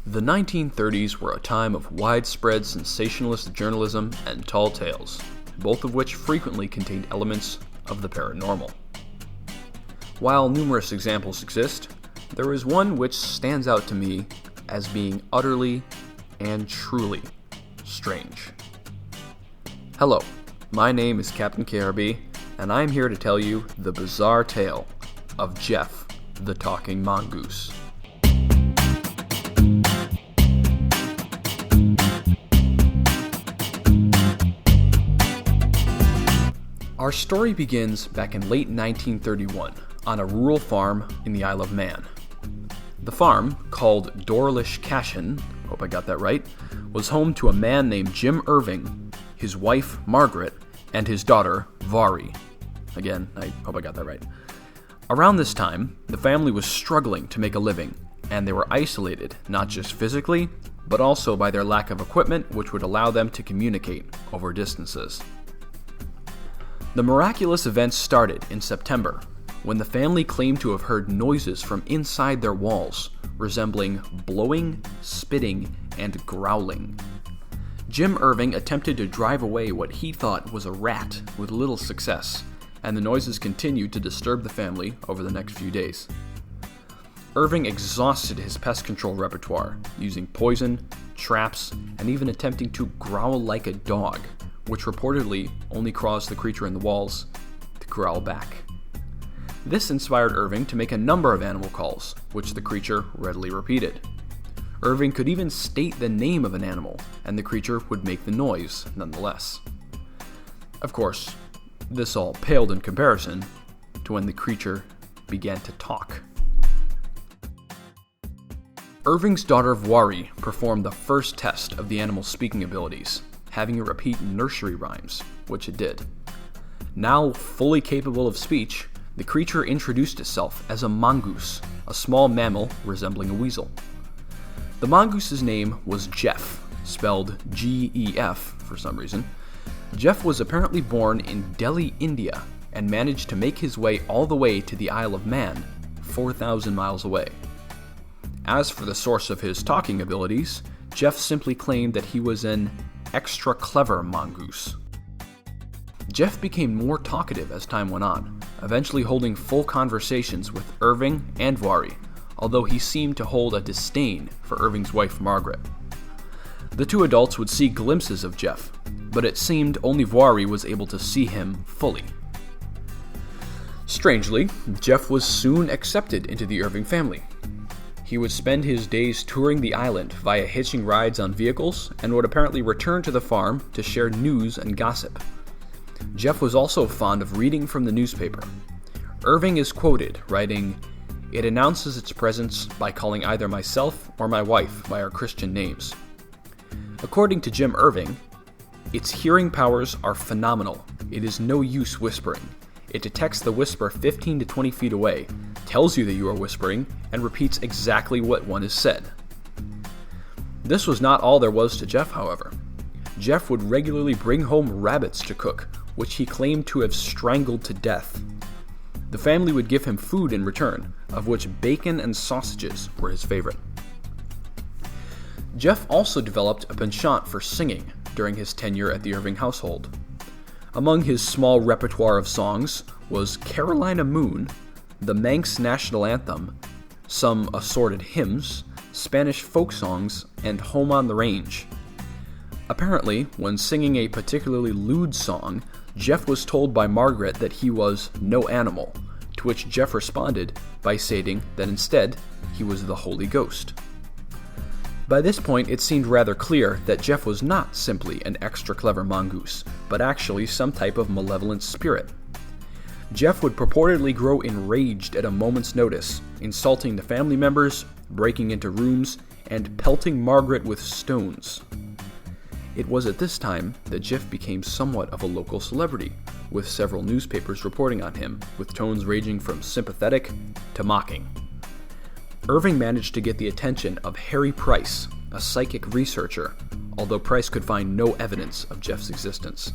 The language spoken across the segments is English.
The 1930s were a time of widespread sensationalist journalism and tall tales, both of which frequently contained elements of the paranormal. While numerous examples exist, there is one which stands out to me as being utterly and truly strange. Hello, my name is Captain KRB, and I am here to tell you the bizarre tale of Jeff the Talking Mongoose. Our story begins back in late 1931 on a rural farm in the Isle of Man. The farm, called Dorlish Cashin, hope I got that right, was home to a man named Jim Irving, his wife Margaret, and his daughter Vari. Again, I hope I got that right. Around this time, the family was struggling to make a living, and they were isolated not just physically, but also by their lack of equipment which would allow them to communicate over distances. The miraculous events started in September, when the family claimed to have heard noises from inside their walls, resembling blowing, spitting, and growling. Jim Irving attempted to drive away what he thought was a rat with little success, and the noises continued to disturb the family over the next few days. Irving exhausted his pest control repertoire, using poison, traps, and even attempting to growl like a dog, which reportedly only caused the creature in the walls to growl back. This inspired Irving to make a number of animal calls, which the creature readily repeated. Irving could even state the name of an animal, and the creature would make the noise nonetheless. Of course, this all paled in comparison to when the creature began to talk. Irving's daughter Vari performed the first test of the animal's speaking abilities, having it repeat nursery rhymes, which it did. Now fully capable of speech, the creature introduced itself as a mongoose, a small mammal resembling a weasel. The mongoose's name was Jeff, spelled G-E-F for some reason. Jeff was apparently born in Delhi, India, and managed to make his way all the way to the Isle of Man, 4,000 miles away. As for the source of his talking abilities, Jeff simply claimed that he was an extra clever mongoose. Jeff became more talkative as time went on, eventually holding full conversations with Irving and Vari, although he seemed to hold a disdain for Irving's wife Margaret. The two adults would see glimpses of Jeff, but it seemed only Vari was able to see him fully. Strangely, Jeff was soon accepted into the Irving family. He would spend his days touring the island via hitching rides on vehicles and would apparently return to the farm to share news and gossip. Jeff was also fond of reading from the newspaper. Irving is quoted writing, "It announces its presence by calling either myself or my wife by our Christian names." According to Jim Irving, its hearing powers are phenomenal. It is no use whispering. It detects the whisper 15 to 20 feet away, tells you that you are whispering, and repeats exactly what one is said. This was not all there was to Jeff, however. Jeff would regularly bring home rabbits to cook, which he claimed to have strangled to death. The family would give him food in return, of which bacon and sausages were his favorite. Jeff also developed a penchant for singing during his tenure at the Irving household. Among his small repertoire of songs was Carolina Moon, the Manx national anthem, some assorted hymns, Spanish folk songs, and Home on the Range. Apparently, when singing a particularly lewd song, Jeff was told by Margaret that he was no animal, to which Jeff responded by stating that instead he was the Holy Ghost. By this point, it seemed rather clear that Jeff was not simply an extra clever mongoose, but actually some type of malevolent spirit. Jeff would purportedly grow enraged at a moment's notice, insulting the family members, breaking into rooms, and pelting Margaret with stones. It was at this time that Jeff became somewhat of a local celebrity, with several newspapers reporting on him, with tones ranging from sympathetic to mocking. Irving managed to get the attention of Harry Price, a psychic researcher, although Price could find no evidence of Jeff's existence.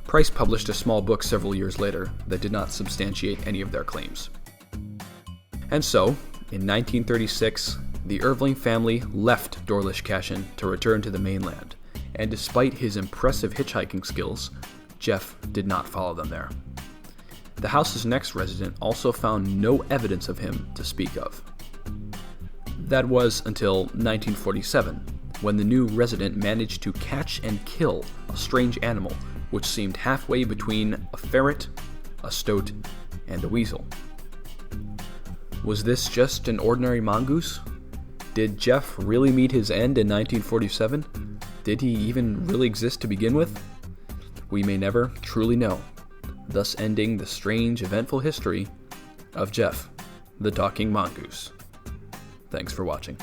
Price published a small book several years later that did not substantiate any of their claims. And so, in 1936, the Irving family left Dorlish Cashin to return to the mainland, and despite his impressive hitchhiking skills, Jeff did not follow them there. The house's next resident also found no evidence of him to speak of. That was until 1947, when the new resident managed to catch and kill a strange animal which seemed halfway between a ferret, a stoat, and a weasel. Was this just an ordinary mongoose? Did Jeff really meet his end in 1947? Did he even really exist to begin with? We may never truly know, thus ending the strange, eventful history of Jeff, the talking mongoose. Thanks for watching.